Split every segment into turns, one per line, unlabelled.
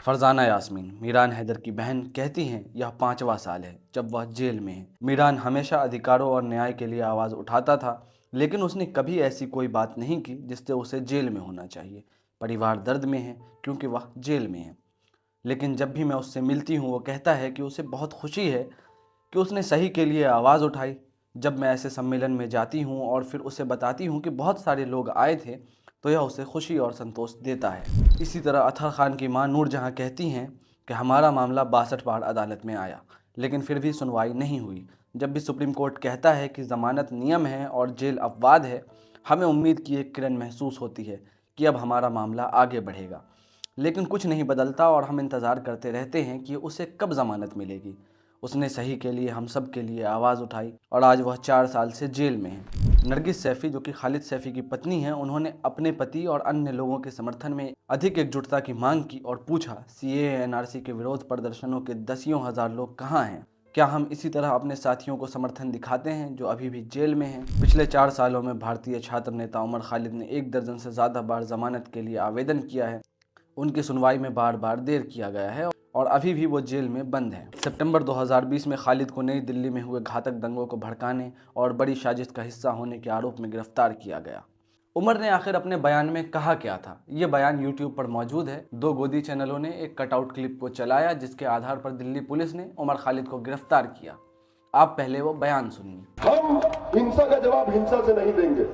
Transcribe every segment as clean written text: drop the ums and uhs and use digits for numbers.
फरजाना यास्मीन, मीरान हैदर की बहन, कहती हैं यह 5वां साल है जब वह जेल में है। मीरान हमेशा अधिकारों और न्याय के लिए आवाज़ उठाता था, लेकिन उसने कभी ऐसी कोई बात नहीं की जिससे उसे जेल में होना चाहिए। परिवार दर्द में है क्योंकि वह जेल में है, लेकिन जब भी मैं उससे मिलती हूँ वो कहता है कि उसे बहुत खुशी है कि उसने सही के लिए आवाज़ उठाई। जब मैं ऐसे सम्मेलन में जाती हूँ और फिर उसे बताती हूँ कि बहुत सारे लोग आए थे, तो यह उसे खुशी और संतोष देता है। इसी तरह अतहर खान की मां नूर जहां कहती हैं कि हमारा मामला 62 बार अदालत में आया, लेकिन फिर भी सुनवाई नहीं हुई। जब भी सुप्रीम कोर्ट कहता है कि ज़मानत नियम है और जेल अपवाद है, हमें उम्मीद की एक किरण महसूस होती है कि अब हमारा मामला आगे बढ़ेगा। लेकिन कुछ नहीं बदलता और हम इंतज़ार करते रहते हैं कि उसे कब ज़मानत मिलेगी। उसने सही के लिए हम सब के लिए आवाज़ उठाई और आज वह 4 साल से जेल में है। नरगिस सैफ़ी, जो कि खालिद सैफ़ी की पत्नी हैं, उन्होंने अपने पति और अन्य लोगों के समर्थन में अधिक एकजुटता की मांग की और पूछा, सीएए एनआरसी के विरोध प्रदर्शनों के दसियों हज़ार लोग कहाँ हैं? क्या हम इसी तरह अपने साथियों को समर्थन दिखाते हैं जो अभी भी जेल में हैं? पिछले 4 सालों में भारतीय छात्र नेता उमर खालिद ने 1 दर्जन से ज़्यादा बार जमानत के लिए आवेदन किया है। उनकी सुनवाई में बार बार देर किया गया है और अभी भी वो जेल में बंद हैं। सितंबर 2020 में खालिद को नई दिल्ली में हुए घातक दंगों को भड़काने और बड़ी साजिश का हिस्सा होने के आरोप में गिरफ्तार किया गया। उमर ने आखिर अपने बयान में कहा क्या था? ये बयान यूट्यूब पर मौजूद है। 2 गोदी चैनलों ने एक कटआउट क्लिप को चलाया जिसके आधार पर दिल्ली पुलिस ने उमर खालिद को गिरफ्तार किया। आप पहले वो बयान सुनिए।
हम हिंसा का जवाब हिंसा से नहीं देंगे,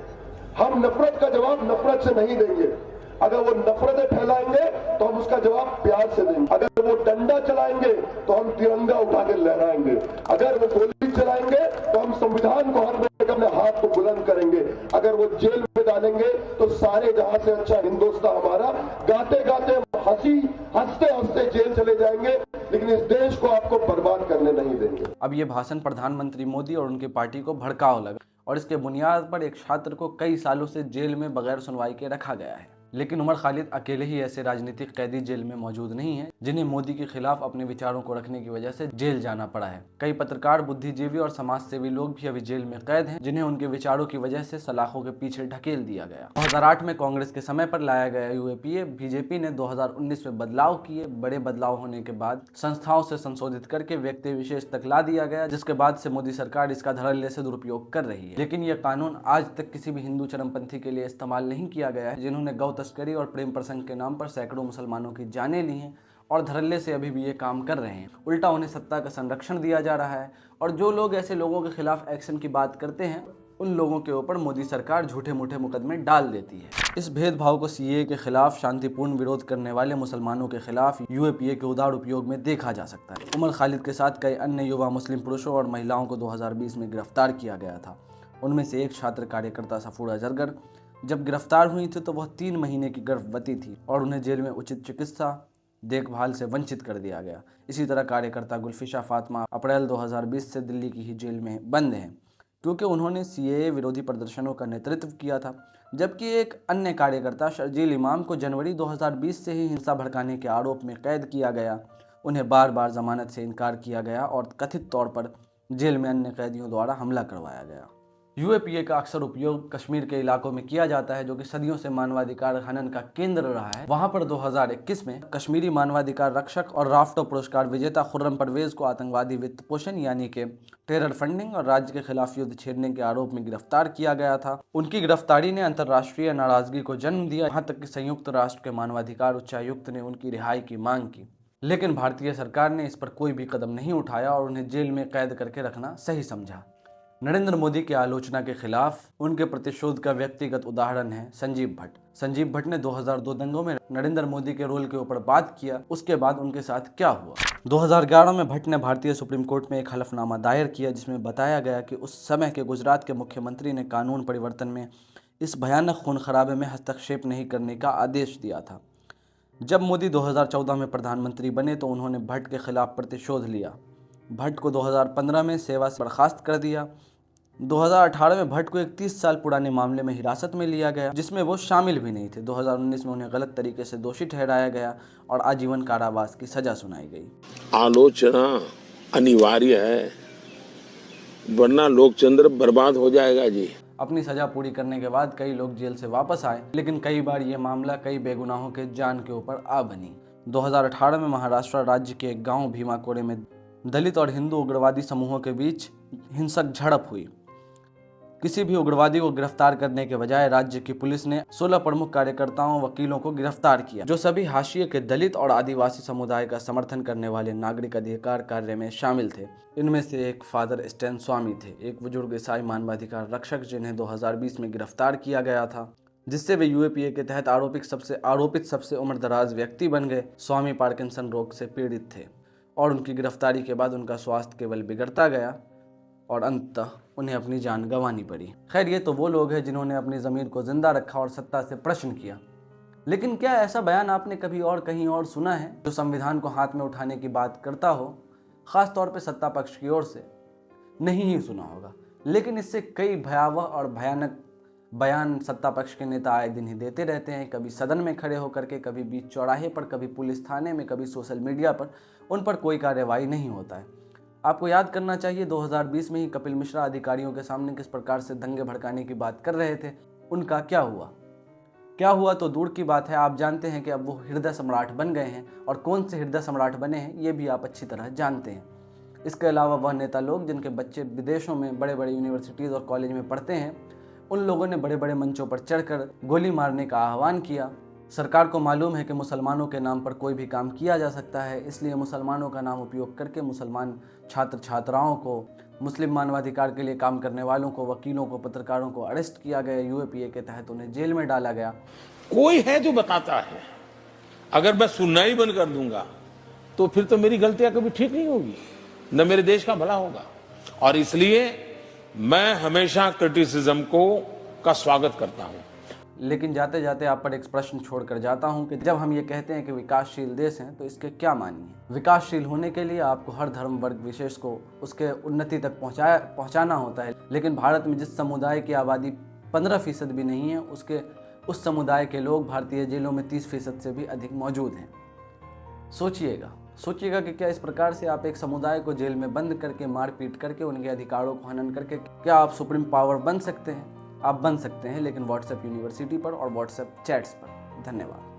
हम नफरत का जवाब नफरत से नहीं देंगे। अगर वो नफरतें फैलाएंगे तो हम उसका जवाब प्यार से देंगे। अगर वो डंडा चलाएंगे तो हम तिरंगा उठा के लहराएंगे। अगर वो गोली चलाएंगे तो हम संविधान को हर जगह अपने हाथ को बुलंद करेंगे। अगर वो जेल में डालेंगे तो सारे जहां से अच्छा हिंदुस्तान हमारा, गाते गाते हंसते हंसते जेल चले जाएंगे, लेकिन इस देश को आपको बर्बाद करने नहीं देंगे।
अब ये भाषण प्रधानमंत्री मोदी और उनकी पार्टी को भड़काऊ लगा और इसके बुनियाद पर एक छात्र को कई सालों से जेल में बगैर सुनवाई के रखा गया है। लेकिन उमर खालिद अकेले ही ऐसे राजनीतिक कैदी जेल में मौजूद नहीं हैं जिन्हें मोदी के खिलाफ अपने विचारों को रखने की वजह से जेल जाना पड़ा है। कई पत्रकार, बुद्धिजीवी और समाज सेवी लोग भी अभी जेल में कैद हैं जिन्हें उनके विचारों की वजह से सलाखों के पीछे ढकेल दिया गया। 2008 में कांग्रेस के समय पर लाया गया यूएपीए बीजेपी ने 2019 में बदलाव किए। बड़े बदलाव होने के बाद संस्थाओं से संशोधित करके व्यक्ति विशेष तक ला दिया गया, जिसके बाद से मोदी सरकार इसका धड़ल्ले से दुरुपयोग कर रही है। लेकिन यह कानून आज तक किसी भी हिंदू चरमपंथी के लिए इस्तेमाल नहीं किया गया है जिन्होंने गौ तस्करी और प्रेम प्रसंग के नाम पर सैकड़ों मुसलमानों की जानें ली हैं और धड़ल्ले से अभी भी ये काम कर रहे हैं। उल्टा उन्हें सत्ता का संरक्षण दिया जा रहा है और जो लोग ऐसे लोगों के खिलाफ एक्शन की बात करते हैं उन लोगों के ऊपर मोदी सरकार झूठे मूठे मुकदमे डाल देती है। इस भेदभाव को सीएए के खिलाफ शांतिपूर्ण विरोध करने वाले मुसलमानों के खिलाफ यूएपीए के उदार उपयोग में देखा जा सकता है। उमर खालिद के साथ कई अन्य युवा मुस्लिम पुरुषों और महिलाओं को 2020 में गिरफ्तार किया गया था। उनमें से एक छात्र कार्यकर्ता सफूरा जरगर जब गिरफ्तार हुई थी तो वह 3 महीने की गर्भवती थी और उन्हें जेल में उचित चिकित्सा देखभाल से वंचित कर दिया गया। इसी तरह कार्यकर्ता गुलफिशा फातिमा अप्रैल 2020 से दिल्ली की ही जेल में बंद हैं क्योंकि उन्होंने सीएए विरोधी प्रदर्शनों का नेतृत्व किया था। जबकि एक अन्य कार्यकर्ता शर्जील इमाम को जनवरी 2020 से ही हिंसा भड़काने के आरोप में कैद किया गया। उन्हें बार बार जमानत से इनकार किया गया और कथित तौर पर जेल में अन्य कैदियों द्वारा हमला करवाया गया। यूएपीए का अक्सर उपयोग कश्मीर के इलाकों में किया जाता है जो कि सदियों से मानवाधिकार हनन का केंद्र रहा है। वहां पर 2021 में कश्मीरी मानवाधिकार रक्षक और राफ्टो पुरस्कार विजेता खुर्रम परवेज को आतंकवादी वित्त पोषण यानी कि टेरर फंडिंग और राज्य के खिलाफ युद्ध छेड़ने के आरोप में गिरफ्तार किया गया था। उनकी गिरफ्तारी ने अंतर्राष्ट्रीय नाराजगी को जन्म दिया, यहाँ तक कि संयुक्त राष्ट्र के मानवाधिकार उच्चायुक्त ने उनकी रिहाई की मांग की। लेकिन भारतीय सरकार ने इस पर कोई भी कदम नहीं उठाया और उन्हें जेल में कैद करके रखना सही समझा। नरेंद्र मोदी की आलोचना के खिलाफ उनके प्रतिशोध का व्यक्तिगत उदाहरण है संजीव भट्ट। संजीव भट्ट ने 2002 दंगों में नरेंद्र मोदी के रोल के ऊपर बात किया। उसके बाद उनके साथ क्या हुआ? 2011 में भट्ट ने भारतीय सुप्रीम कोर्ट में एक हलफनामा दायर किया जिसमें बताया गया कि उस समय के गुजरात के मुख्यमंत्री ने कानून परिवर्तन में इस भयानक खून खराबे में हस्तक्षेप नहीं करने का आदेश दिया था। जब मोदी 2014 में प्रधानमंत्री बने तो उन्होंने भट्ट के खिलाफ प्रतिशोध लिया। भट्ट को 2015 में सेवा से बर्खास्त कर दिया। 2018 में भट्ट को एक 30 साल पुराने मामले में हिरासत में लिया गया जिसमें वो शामिल भी नहीं थे। 2019 में उन्हें गलत तरीके से दोषी ठहराया गया और आजीवन कारावास की सजा सुनाई गई।
आलोचना अनिवार्य है, वरना लोकतंत्र बर्बाद हो जाएगा जी।
अपनी सजा पूरी करने के बाद कई लोग जेल से वापस आए, लेकिन कई बार ये मामला कई बेगुनाहों के जान के ऊपर आ बनी। 2018 में महाराष्ट्र राज्य के एक गांव भीमाकोरे में दलित और हिंदू उग्रवादी समूहों के बीच हिंसक झड़प हुई। किसी भी उग्रवादी को गिरफ्तार करने के बजाय राज्य की पुलिस ने 16 प्रमुख कार्यकर्ताओं वकीलों को गिरफ्तार किया, जो सभी हाशिए के दलित और आदिवासी समुदाय का समर्थन करने वाले नागरिक अधिकार कार्य में शामिल थे। इनमें से एक फादर स्टैन स्वामी थे, एक बुजुर्ग ईसाई मानवाधिकार रक्षक, जिन्हें 2020 में गिरफ्तार किया गया था, जिससे वे यूएपीए के तहत आरोपित सबसे उम्रदराज व्यक्ति बन गए। स्वामी पार्किंसन रोग से पीड़ित थे और उनकी गिरफ्तारी के बाद उनका स्वास्थ्य केवल बिगड़ता गया और अंततः उन्हें अपनी जान गंवानी पड़ी। खैर, ये तो वो लोग हैं जिन्होंने अपनी ज़मीर को जिंदा रखा और सत्ता से प्रश्न किया। लेकिन क्या ऐसा बयान आपने कभी और कहीं और सुना है जो संविधान को हाथ में उठाने की बात करता हो, खास तौर पे सत्ता पक्ष की ओर से? नहीं ही सुना होगा। लेकिन इससे कई भयावह और भयानक बयान सत्ता पक्ष के नेता आए दिन ही देते रहते हैं, कभी सदन में खड़े होकर के, कभी बीच चौराहे पर, कभी पुलिस थाने में, कभी सोशल मीडिया पर। उन पर कोई कार्रवाई नहीं होता है। आपको याद करना चाहिए 2020 में ही कपिल मिश्रा अधिकारियों के सामने किस प्रकार से दंगे भड़काने की बात कर रहे थे। उनका क्या हुआ तो दूर की बात है। आप जानते हैं कि अब वो हृदय सम्राट बन गए हैं, और कौन से हृदय सम्राट बने हैं ये भी आप अच्छी तरह जानते हैं। इसके अलावा वह नेता लोग जिनके बच्चे विदेशों में बड़े बड़े यूनिवर्सिटीज़ और कॉलेज में पढ़ते हैं, उन लोगों ने बड़े बड़े मंचों पर चढ़कर गोली मारने का आह्वान किया। सरकार को मालूम है कि मुसलमानों के नाम पर कोई भी काम किया जा सकता है, इसलिए मुसलमानों का नाम उपयोग करके मुसलमान छात्र छात्राओं को, मुस्लिम मानवाधिकार के लिए काम करने वालों को, वकीलों को, पत्रकारों को अरेस्ट किया गया। यूएपीए के तहत उन्हें जेल में डाला गया।
कोई है जो बताता है, अगर मैं सुनना ही बंद कर दूंगा तो फिर तो मेरी गलतियां कभी ठीक नहीं होगी, न मेरे देश का भला होगा। और इसलिए मैं हमेशा क्रिटिसिज्म का स्वागत करता हूं।
लेकिन जाते जाते आप पर एक प्रश्न छोड़कर जाता हूं कि जब हम ये कहते हैं कि विकासशील देश हैं, तो इसके क्या मानी है? विकासशील होने के लिए आपको हर धर्म वर्ग विशेष को उसके उन्नति तक पहुंचाना होता है। लेकिन भारत में जिस समुदाय की आबादी 15% भी नहीं है, उस समुदाय के लोग भारतीय जेलों में 30% से भी अधिक मौजूद हैं। सोचिएगा कि क्या इस प्रकार से आप एक समुदाय को जेल में बंद करके, मारपीट करके, उनके अधिकारों को हनन करके क्या आप सुप्रीम पावर बन सकते हैं? आप बन सकते हैं, लेकिन व्हाट्सएप यूनिवर्सिटी पर और व्हाट्सएप चैट्स पर। धन्यवाद।